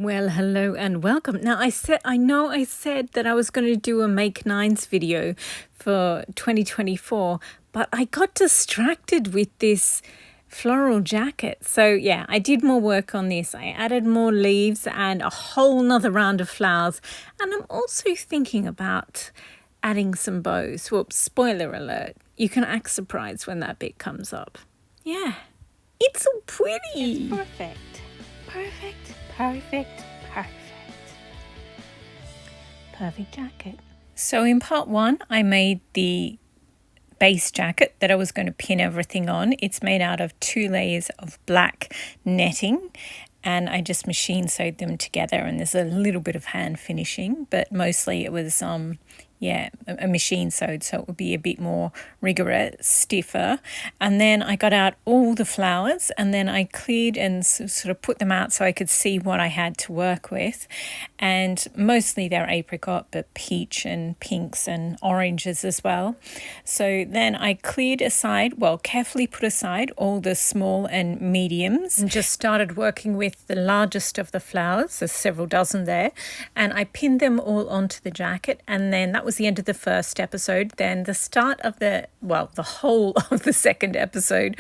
Well, hello and welcome. Now, I know I said that I was going to do a Make Nines video for 2024, but I got distracted with this floral jacket. So yeah, I did more work on this. I added more leaves and a whole nother round of flowers. And I'm also thinking about adding some bows. Whoops, spoiler alert. You can act surprised when that bit comes up. Yeah, it's so pretty. It's perfect. Perfect. Perfect, perfect. Perfect jacket. So in part one, I made the base jacket that I was going to pin everything on. It's made out of 2 layers of black netting, and I just machine sewed them together, and there's a little bit of hand finishing, but mostly it was a machine sewed, so it would be a bit more rigorous, stiffer. And then I got out all the flowers, and then I cleared and sort of put them out so I could see what I had to work with. And mostly they're apricot, but peach and pinks and oranges as well. So then I cleared aside, carefully put aside all the small and mediums, and just started working with the largest of the flowers. There's several dozen there, and I pinned them all onto the jacket. And then that was the end of the first episode. Then the start of the whole of the second episode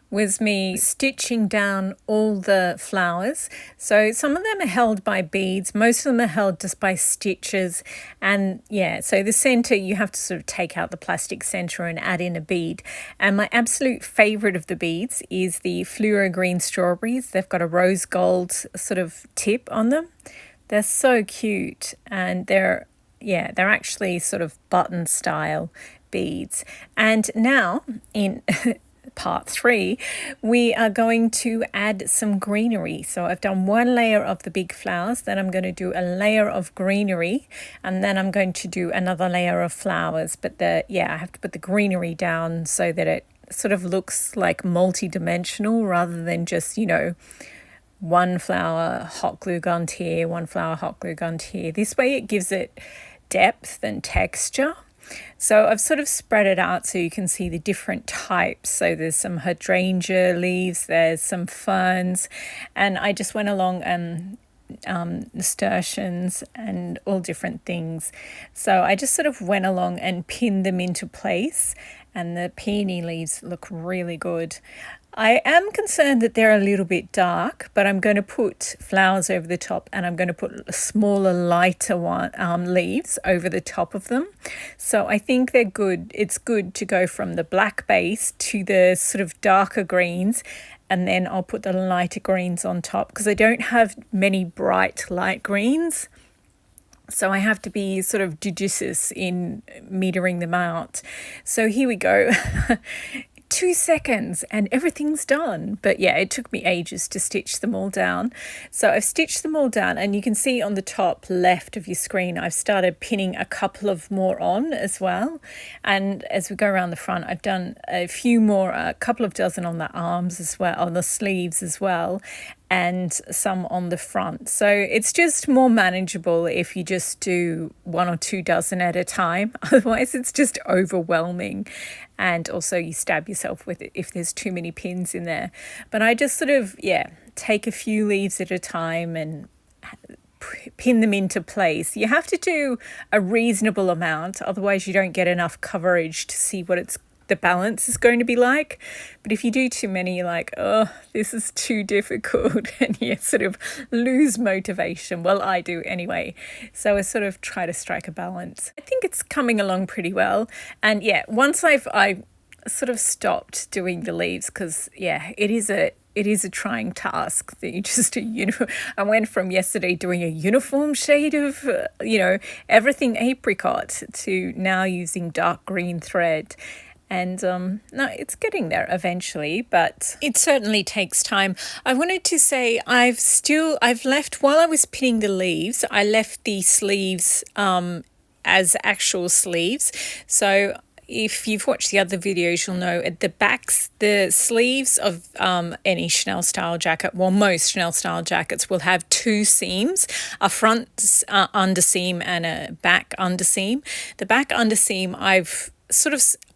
was me stitching down all the flowers. So some of them are held by beads, most of them are held just by stitches. And so the center, you have to sort of take out the plastic center and add in a bead. And my absolute favorite of the beads is the fluoro green strawberries. They've got a rose gold sort of tip on them. They're so cute, and they're actually sort of button style beads. And now in part 3, we are going to add some greenery. So I've done 1 layer of the big flowers, then I'm going to do a layer of greenery, and then I'm going to do another layer of flowers. But I have to put the greenery down so that it sort of looks like multi-dimensional rather than just, one flower hot glue gunned here, one flower hot glue gunned here. This way it gives it depth and texture. So I've sort of spread it out so you can see the different types. So there's some hydrangea leaves, there's some ferns, and I just went along nasturtiums and all different things. So I just sort of went along and pinned them into place, and the peony leaves look really good. I am concerned that they're a little bit dark, but I'm going to put flowers over the top, and I'm going to put smaller, lighter leaves over the top of them. So I think they're good. It's good to go from the black base to the sort of darker greens, and then I'll put the lighter greens on top because I don't have many bright light greens. So I have to be sort of judicious in metering them out. So here we go. 2 seconds and everything's done. But it took me ages to stitch them all down. So I've stitched them all down, and you can see on the top left of your screen I've started pinning a couple of more on as well. And as we go around the front, I've done a few more, a couple of dozen on the arms as well, on the sleeves as well, and some on the front. So it's just more manageable if you just do 1 or 2 dozen at a time. Otherwise it's just overwhelming, and also you stab yourself with it if there's too many pins in there. But I just sort of take a few leaves at a time and pin them into place. You have to do a reasonable amount, otherwise you don't get enough coverage to see what the balance is going to be like. But if you do too many, you're like, oh, this is too difficult, and you sort of lose motivation. Well, I do anyway. So I sort of try to strike a balance. I think it's coming along pretty well. And once I sort of stopped doing the leaves, because it is a trying task that you just do. I went from yesterday doing a uniform shade of everything apricot to now using dark green thread. And no, it's getting there eventually, but it certainly takes time. I wanted to say I've left, while I was pinning the leaves, I left the sleeves as actual sleeves. So if you've watched the other videos, you'll know at the sleeves of any Chanel style jacket, most Chanel style jackets will have 2 seams, a front underseam and a back underseam. The back underseam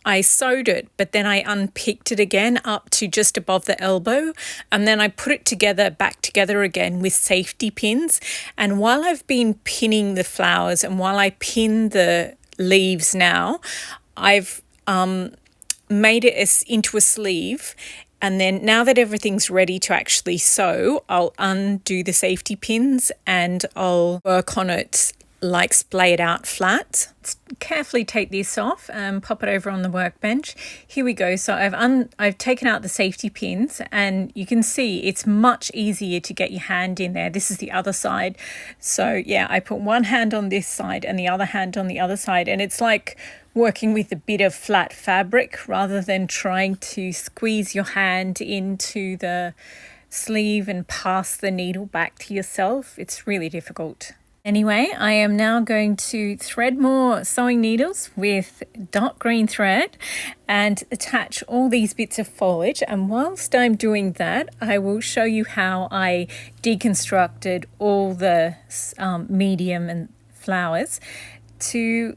I sewed it, but then I unpicked it again up to just above the elbow, and then I put it back together again with safety pins. And while I've been pinning the flowers and while I pin the leaves now, I've made it into a sleeve. And then now that everything's ready to actually sew, I'll undo the safety pins and I'll work on it like splay it out flat. Carefully take this off and pop it over on the workbench. Here we go. So I've taken out the safety pins, and you can see it's much easier to get your hand in there. This is the other side. So yeah, I put one hand on this side and the other hand on the other side, and it's like working with a bit of flat fabric rather than trying to squeeze your hand into the sleeve and pass the needle back to yourself. It's really difficult. Anyway, I am now going to thread more sewing needles with dark green thread and attach all these bits of foliage. And whilst I'm doing that, I will show you how I deconstructed all the medium and flowers to,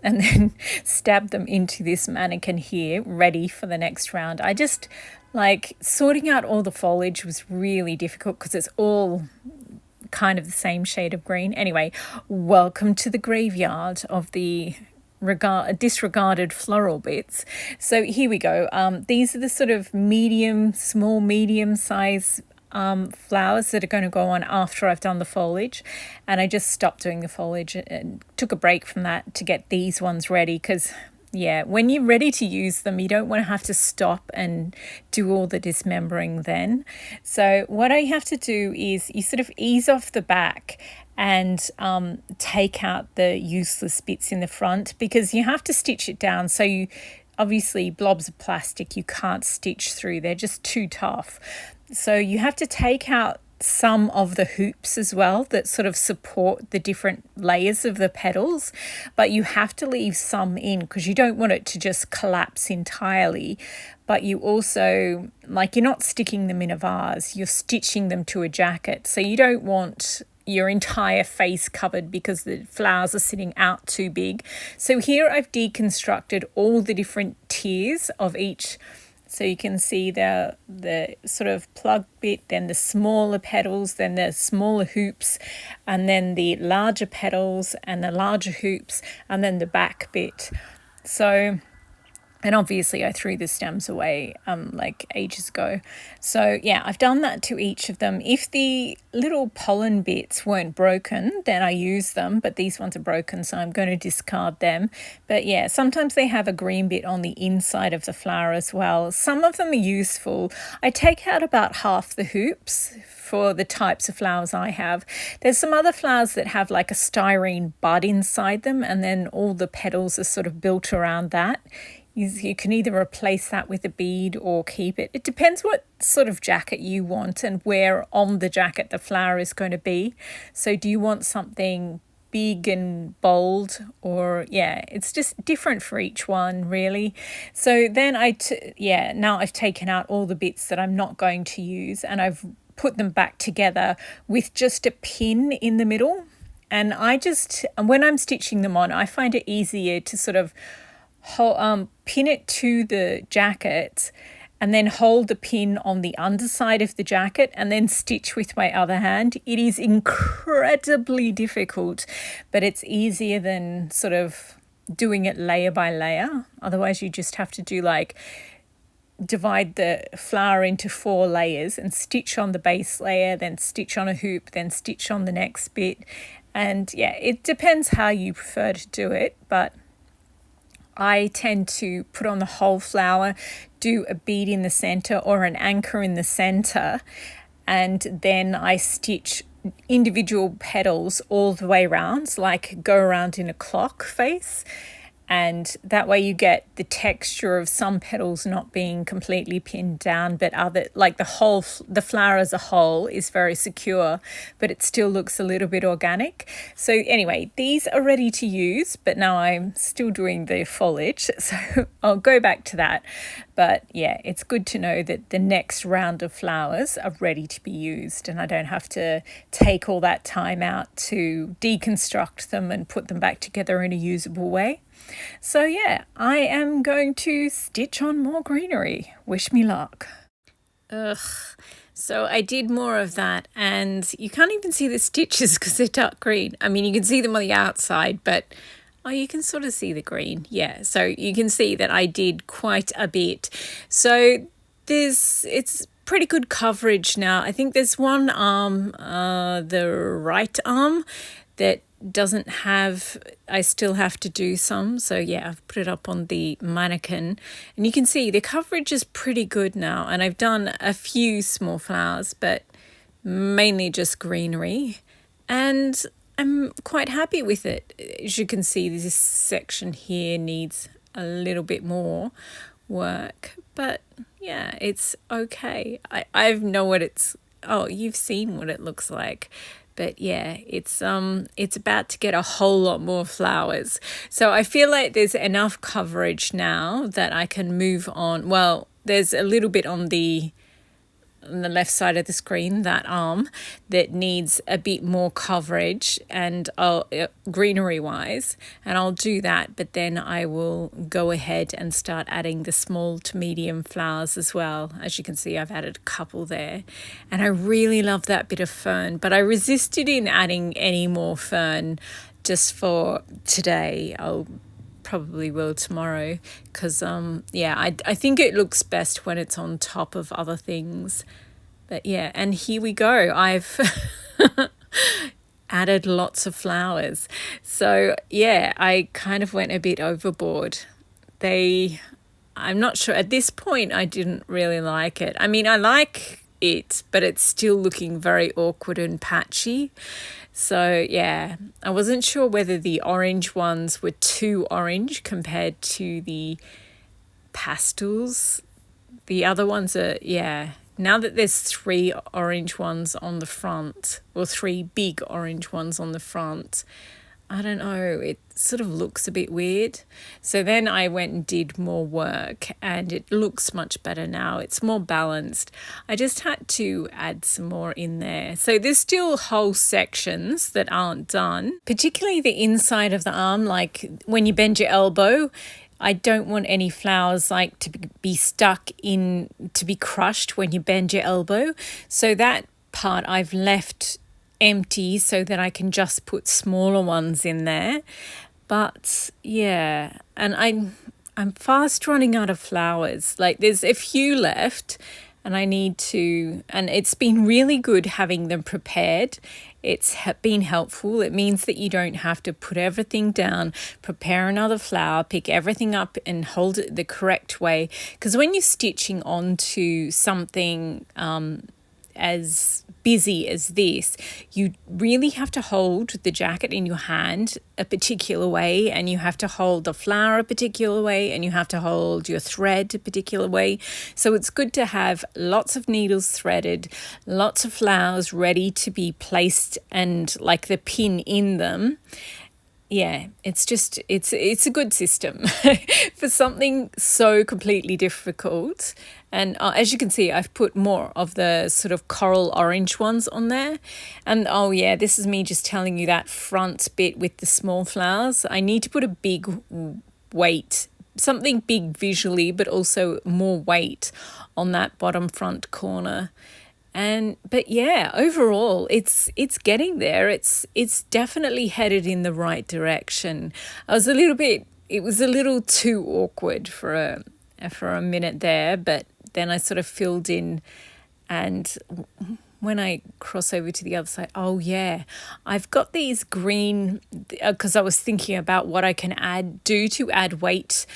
and then stab them into this mannequin here, ready for the next round. I just sorting out all the foliage was really difficult because it's all kind of the same shade of green. Anyway, welcome to the graveyard of the disregarded floral bits. So here we go. These are the sort of medium size flowers that are going to go on after I've done the foliage, and I just stopped doing the foliage and took a break from that to get these ones ready, because when you're ready to use them, you don't want to have to stop and do all the dismembering then. So what I have to do is you sort of ease off the back and take out the useless bits in the front, because you have to stitch it down. So you obviously, blobs of plastic you can't stitch through, they're just too tough. So you have to take out some of the hoops as well that sort of support the different layers of the petals, but you have to leave some in because you don't want it to just collapse entirely. But you also, you're not sticking them in a vase, you're stitching them to a jacket, so you don't want your entire face covered because the flowers are sitting out too big. So here I've deconstructed all the different tiers of each. So you can see the sort of plug bit, then the smaller petals, then the smaller hoops, and then the larger petals and the larger hoops, and then the back bit. So, and obviously I threw the stems away ages ago. So yeah, I've done that to each of them. If the little pollen bits weren't broken, then I use them, but these ones are broken, so I'm going to discard them. But yeah, sometimes they have a green bit on the inside of the flower as well. Some of them are useful. I take out about half the hoops for the types of flowers I have. There's some other flowers that have like a styrene bud inside them, and then all the petals are sort of built around that. You can either replace that with a bead or keep it. It depends what sort of jacket you want and where on the jacket the flower is going to be. So do you want something big and bold, or it's just different for each one really. So then now I've taken out all the bits that I'm not going to use, and I've put them back together with just a pin in the middle. And when I'm stitching them on, I find it easier to sort of pin it to the jacket and then hold the pin on the underside of the jacket and then stitch with my other hand. It is incredibly difficult, but it's easier than sort of doing it layer by layer. Otherwise you just have to do divide the flower into 4 layers and stitch on the base layer, then stitch on a hoop, then stitch on the next bit. And it depends how you prefer to do it, but I tend to put on the whole flower, do a bead in the center or an anchor in the center, and then I stitch individual petals all the way around, go around in a clock face. And that way you get the texture of some petals not being completely pinned down, but the flower as a whole is very secure, but it still looks a little bit organic. So anyway, these are ready to use, but now I'm still doing the foliage, so I'll go back to that. But it's good to know that the next round of flowers are ready to be used, and I don't have to take all that time out to deconstruct them and put them back together in a usable way. So yeah, I am going to stitch on more greenery. Wish me luck. Ugh. So I did more of that, and you can't even see the stitches because they're dark green. I mean, you can see them on the outside, but you can sort of see the green. Yeah, so you can see that I did quite a bit. So it's pretty good coverage now. I think there's one arm, the right arm, that doesn't have, I still have to do some. So yeah, I've put it up on the mannequin, and you can see the coverage is pretty good now. And I've done a few small flowers, but mainly just greenery, and I'm quite happy with it. As you can see, this section here needs a little bit more work, but yeah, it's okay. I know what it's, you've seen what it looks like. But yeah, it's about to get a whole lot more flowers. So I feel like there's enough coverage now that I can move on. Well, there's a little bit on the left side of the screen, that arm, that needs a bit more coverage, and greenery wise, and I'll do that, but then I will go ahead and start adding the small to medium flowers as well. As you can see, I've added a couple there, and I really love that bit of fern, but I resisted in adding any more fern just for today. I'll probably will tomorrow, because I think it looks best when it's on top of other things. But yeah, and here we go. I've added lots of flowers. So yeah, I kind of went a bit overboard. I'm not sure at this point, I didn't really like it. I mean, I like it, but it's still looking very awkward and patchy. So yeah, I wasn't sure whether the orange ones were too orange compared to the pastels. The other ones are, now that there's 3 orange ones on the front, or 3 big orange ones on the front, I don't know, it sort of looks a bit weird. So then I went and did more work, and it looks much better now. It's more balanced. I just had to add some more in there. So there's still whole sections that aren't done, particularly the inside of the arm, like when you bend your elbow. I don't want any flowers like to be stuck in, to be crushed when you bend your elbow. So that part I've left empty so that I can just put smaller ones in there. But yeah, and I'm fast running out of flowers. Like there's a few left, and I need to, and it's been really good having them prepared. It's been helpful. It means that you don't have to put everything down, prepare another flower, pick everything up and hold it the correct way. Because when you're stitching onto something as busy as this, you really have to hold the jacket in your hand a particular way, and you have to hold the flower a particular way, and you have to hold your thread a particular way. So it's good to have lots of needles threaded, lots of flowers ready to be placed, and like the pin in them. Yeah, it's a good system for something so completely difficult. And as you can see, I've put more of the sort of coral orange ones on there. And this is me just telling you that front bit with the small flowers. I need to put a big weight, something big visually, but also more weight on that bottom front corner. But yeah, overall, it's getting there. It's definitely headed in the right direction. It was a little too awkward for a minute there, but then I sort of filled in, and when I cross over to the other side, I've got these green, because I was thinking about what I can do to add weight,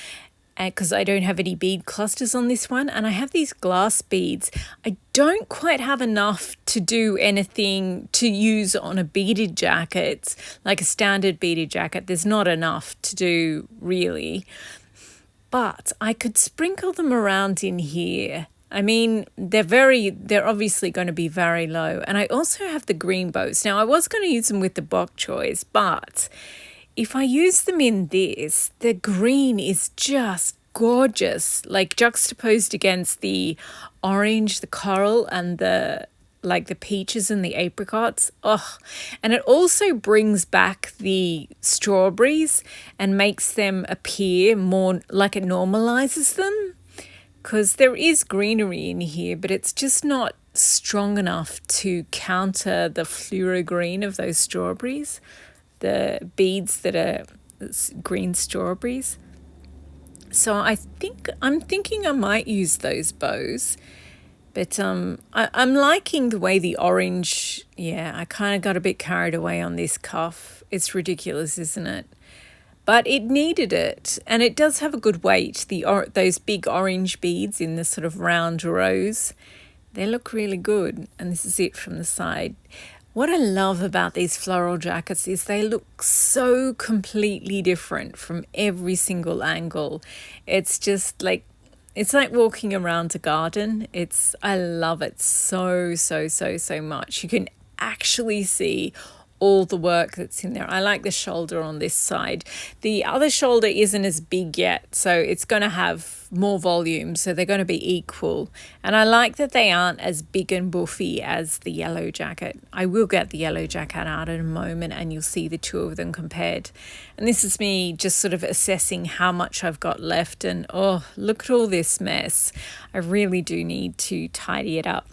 because I don't have any bead clusters on this one, and I have these glass beads. I don't quite have enough to do anything to use on a beaded jacket, like a standard beaded jacket. There's not enough to do really, but I could sprinkle them around in here. I mean, they're obviously going to be very low, and I also have the green bows. Now, I was going to use them with the bok choys, but if I use them in this, the green is just gorgeous, like juxtaposed against the orange, the coral, and the like the peaches and the apricots. Oh, and it also brings back the strawberries and makes them appear more like it normalizes them, because there is greenery in here, but it's just not strong enough to counter the fluoro green of those strawberries, the beads that are green strawberries. So I'm thinking I might use those bows. But I'm liking the way the orange, I kind of got a bit carried away on this cuff. It's ridiculous, isn't it? But it needed it, and it does have a good weight. Those big orange beads in the sort of round rows, they look really good. And this is it from the side. What I love about these floral jackets is they look so completely different from every single angle. It's just like, it's like walking around a garden. I love it so much. You can actually see all the work that's in there. I like the shoulder on this side. The other shoulder isn't as big yet, so it's going to have more volume, so they're going to be equal. And I like that they aren't as big and buffy as the yellow jacket. I will get the yellow jacket out in a moment and you'll see the two of them compared. And this is me just sort of assessing how much I've got left, and oh, look at all this mess. I really do need to tidy it up.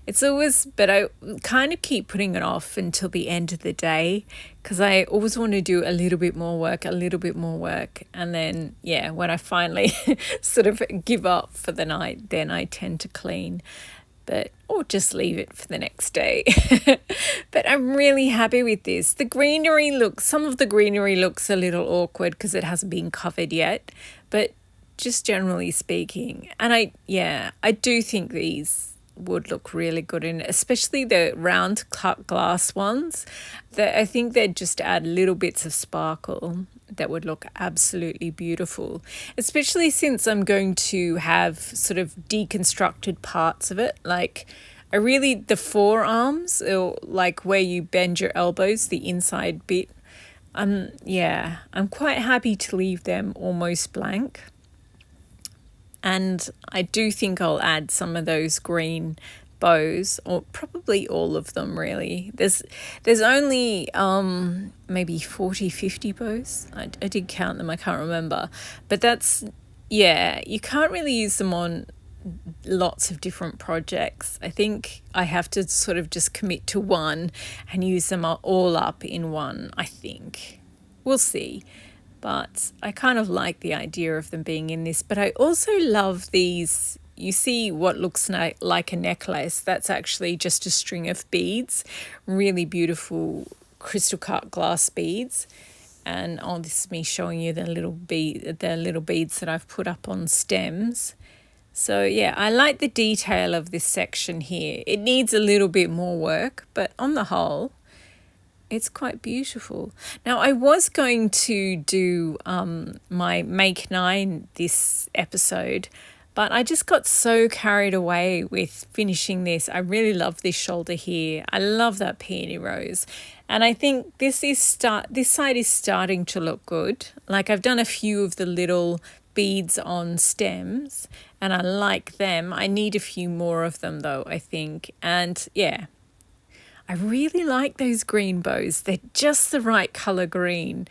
But I kind of keep putting it off until the end of the day, because I always want to do a little bit more work. And then, when I finally sort of give up for the night, then I tend to clean, or just leave it for the next day. But I'm really happy with this. Some of the greenery looks a little awkward because it hasn't been covered yet, but just generally speaking. And I do think these would look really good in, especially the round cut glass ones. I think they'd just add little bits of sparkle that would look absolutely beautiful, especially since I'm going to have sort of deconstructed parts of it, like the forearms, or like where you bend your elbows, the inside bit. I'm quite happy to leave them almost blank. And I do think I'll add some of those green bows, or probably all of them really. There's only maybe 40-50 bows. I did count them, I can't remember. But you can't really use them on lots of different projects. I think I have to sort of just commit to one and use them all up in one, I think. We'll see. But I kind of like the idea of them being in this. But I also love these. You see what looks like a necklace. That's actually just a string of beads. Really beautiful crystal cut glass beads. And this is me showing you the little beads that I've put up on stems. So I like the detail of this section here. It needs a little bit more work, but on the whole, it's quite beautiful. Now, I was going to do my Make 9 this episode, but I just got so carried away with finishing this. I really love this shoulder here. I love that peony rose. And I think this side is starting to look good. Like, I've done a few of the little beads on stems and I like them. I need a few more of them though, I think. And I really like those green bows. They're just the right colour green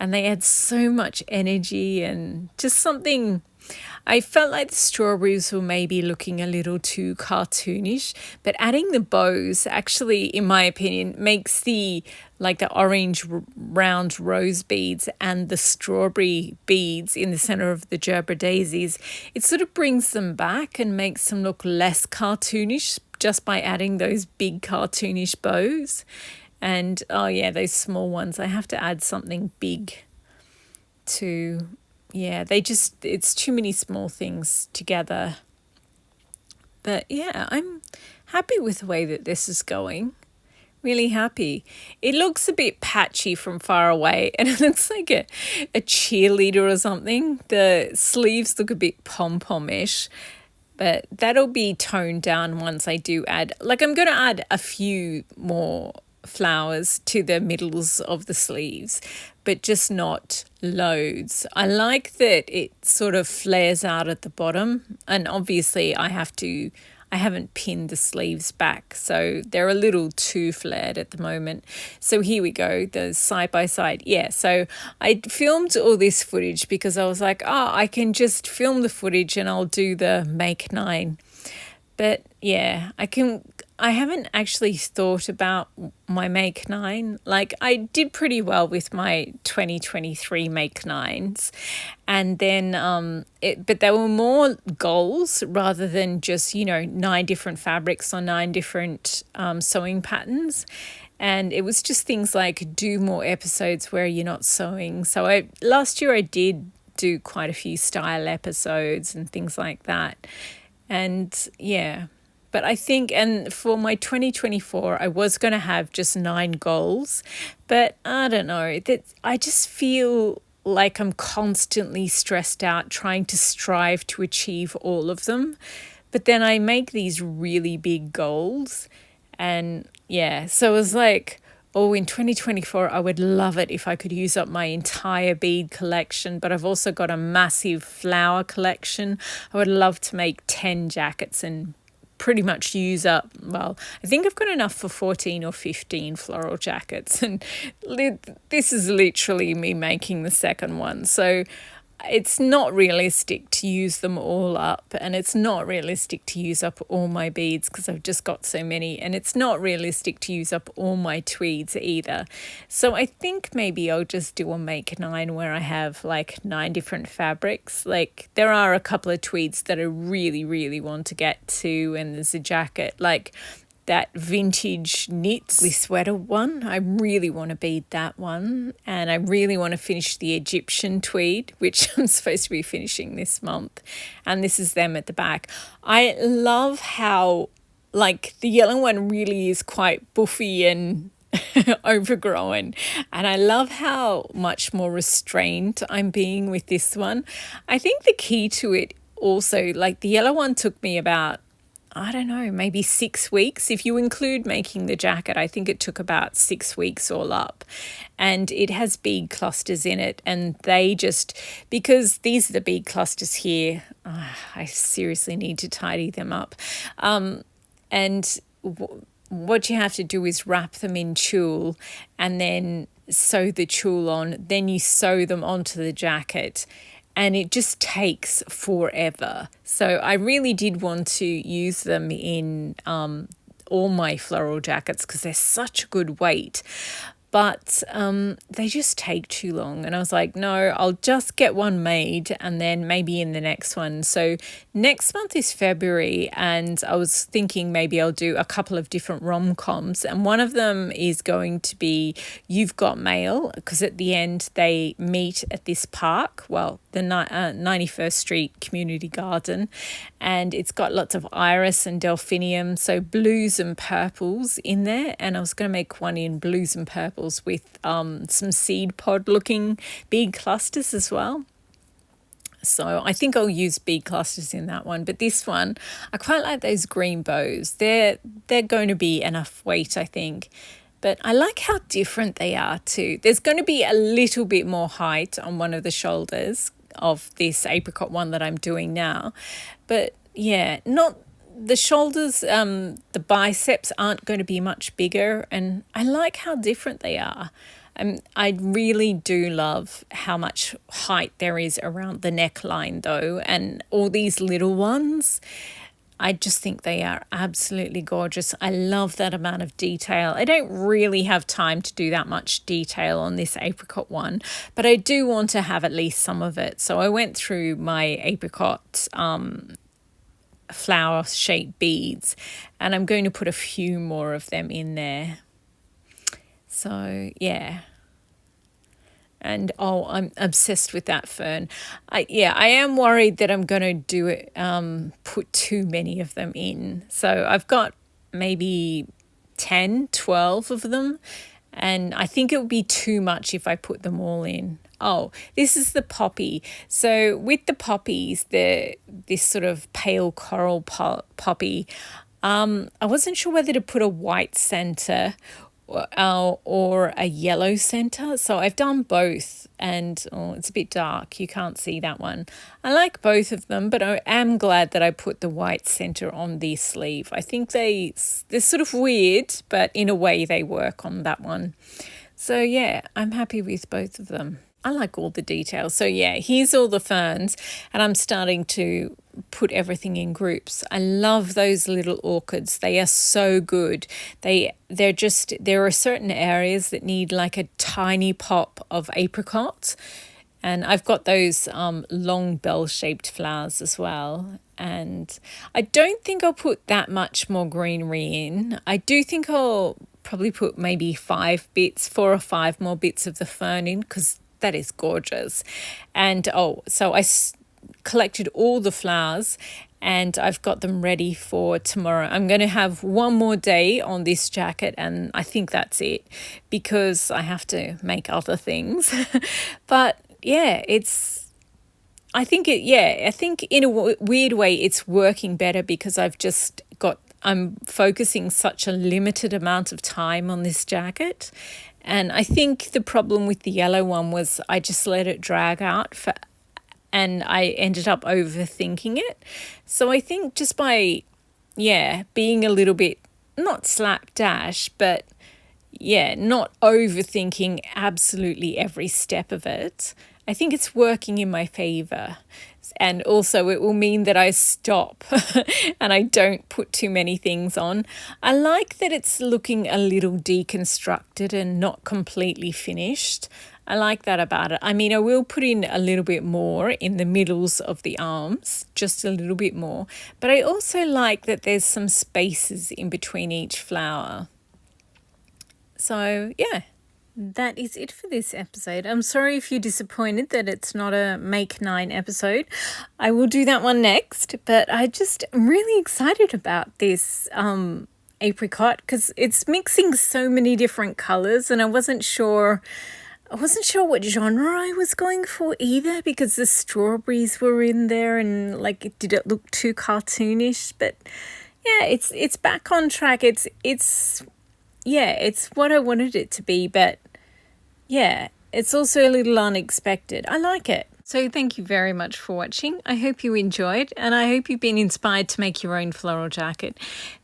and they add so much energy and just something. I felt like the strawberries were maybe looking a little too cartoonish, but adding the bows actually, in my opinion, makes the orange round rose beads and the strawberry beads in the centre of the Gerbera daisies, it sort of brings them back and makes them look less cartoonish just by adding those big cartoonish bows. And those small ones, I have to add something big to, it's too many small things together. But I'm happy with the way that this is going. Really happy. It looks a bit patchy from far away and it looks like a cheerleader or something. The sleeves look a bit pom-pom-ish, but that'll be toned down once I do add, I'm going to add a few more flowers to the middles of the sleeves, but just not loads. I like that it sort of flares out at the bottom, and obviously I have to I haven't pinned the sleeves back, so they're a little too flared at the moment. So here we go, the side by side. Yeah, so I filmed all this footage because I was like, oh, I can just film the footage and I'll do the make 9. But yeah, I haven't actually thought about my make 9. Like, I did pretty well with my 2023 make 9s. And then, but they were more goals rather than just, 9 different fabrics or 9 different sewing patterns. And it was just things like do more episodes where you're not sewing. So last year I did do quite a few style episodes and things like that. And yeah, but I think, and for my 2024, I was going to have just 9 goals, but I don't know, that I just feel like I'm constantly stressed out trying to strive to achieve all of them. But then I make these really big goals, and yeah, so it was like, oh, in 2024, I would love it if I could use up my entire bead collection, but I've also got a massive flower collection. I would love to make 10 jackets and pretty much use up, well, I think I've got enough for 14 or 15 floral jackets. And this is literally me making the second one. So it's not realistic to use them all up, and it's not realistic to use up all my beads because I've just got so many, and it's not realistic to use up all my tweeds either. So I think maybe I'll just do a make 9 where I have like 9 different fabrics. Like, there are a couple of tweeds that I really, really want to get to, and there's a jacket like that vintage knit with sweater one. I really want to bead that one, and I really want to finish the Egyptian tweed, which I'm supposed to be finishing this month, and this is them at the back. I love how like the yellow one really is quite buffy and overgrown, and I love how much more restrained I'm being with this one. I think the key to it also, like the yellow one took me about, I don't know, maybe 6 weeks. If you include making the jacket, I think it took about 6 weeks all up. And it has bead clusters in it. And they just, because these are the bead clusters here, I seriously need to tidy them up. And what you have to do is wrap them in tulle and then sew the tulle on. Then you sew them onto the jacket. And it just takes forever. So I really did want to use them in all my floral jackets because they're such a good weight. But they just take too long. And I was like, no, I'll just get one made and then maybe in the next one. So next month is February, and I was thinking maybe I'll do a couple of different rom-coms. And one of them is going to be You've Got Mail, because at the end they meet at this park, well, the 91st Street Community Garden. And it's got lots of iris and delphinium, so blues and purples in there. And I was going to make one in blues and purples with some seed pod looking bead clusters as well. So I think I'll use bead clusters in that one. But this one, I quite like those green bows. They're going to be enough weight, I think. But I like how different they are too. There's going to be a little bit more height on one of the shoulders of this apricot one that I'm doing now. But yeah, not the shoulders, the biceps aren't going to be much bigger, and I like how different they are. I really do love how much height there is around the neckline though, and all these little ones. I just think they are absolutely gorgeous. I love that amount of detail. I don't really have time to do that much detail on this apricot one, but I do want to have at least some of it. So I went through my apricot flower shaped beads, and I'm going to put a few more of them in there. So yeah. And I'm obsessed with that fern. I am worried that I'm going to do it, put too many of them in. So I've got maybe 10, 12 of them, and I think it would be too much if I put them all in. Oh, this is the poppy. So with the poppies, this sort of pale coral poppy, I wasn't sure whether to put a white center or a yellow center. So I've done both, and it's a bit dark. You can't see that one. I like both of them, but I am glad that I put the white center on this sleeve. I think they're sort of weird, but in a way they work on that one. So yeah, I'm happy with both of them. I like all the details. So yeah, here's all the ferns, and I'm starting to put everything in groups. I love those little orchids. They are so good. There are certain areas that need like a tiny pop of apricots, and I've got those long bell-shaped flowers as well. And I don't think I'll put that much more greenery in. I do think I'll probably put maybe 4 or 5 more bits of the fern in, because that is gorgeous. And so I collected all the flowers and I've got them ready for tomorrow. I'm going to have one more day on this jacket, and I think that's it, because I have to make other things. But yeah, I think in a weird way it's working better, because I'm focusing such a limited amount of time on this jacket. And I think the problem with the yellow one was I just let it drag out and I ended up overthinking it. So I think just by, being a little bit, not slapdash, but not overthinking absolutely every step of it, I think it's working in my favor. And also it will mean that I stop and I don't put too many things on. I like that it's looking a little deconstructed and not completely finished. I like that about it. I mean, I will put in a little bit more in the middles of the arms, just a little bit more. But I also like that there's some spaces in between each flower. So, yeah. That is it for this episode. I'm sorry if you're disappointed that it's not a Make 9 episode. I will do that one next, but I'm really excited about this apricot, because it's mixing so many different colours, and I wasn't sure what genre I was going for either, because the strawberries were in there and did it look too cartoonish? But yeah, it's back on track. It's what I wanted it to be, but yeah, it's also a little unexpected. I like it. So thank you very much for watching. I hope you enjoyed, and I hope you've been inspired to make your own floral jacket.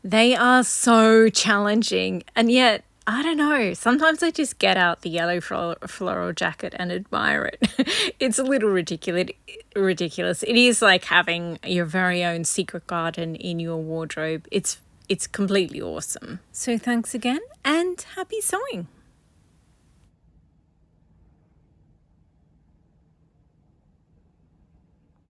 They are so challenging, and yet, I don't know, sometimes I just get out the yellow floral jacket and admire it. It's a little ridiculous. It is like having your very own secret garden in your wardrobe. It's completely awesome. So thanks again, and happy sewing.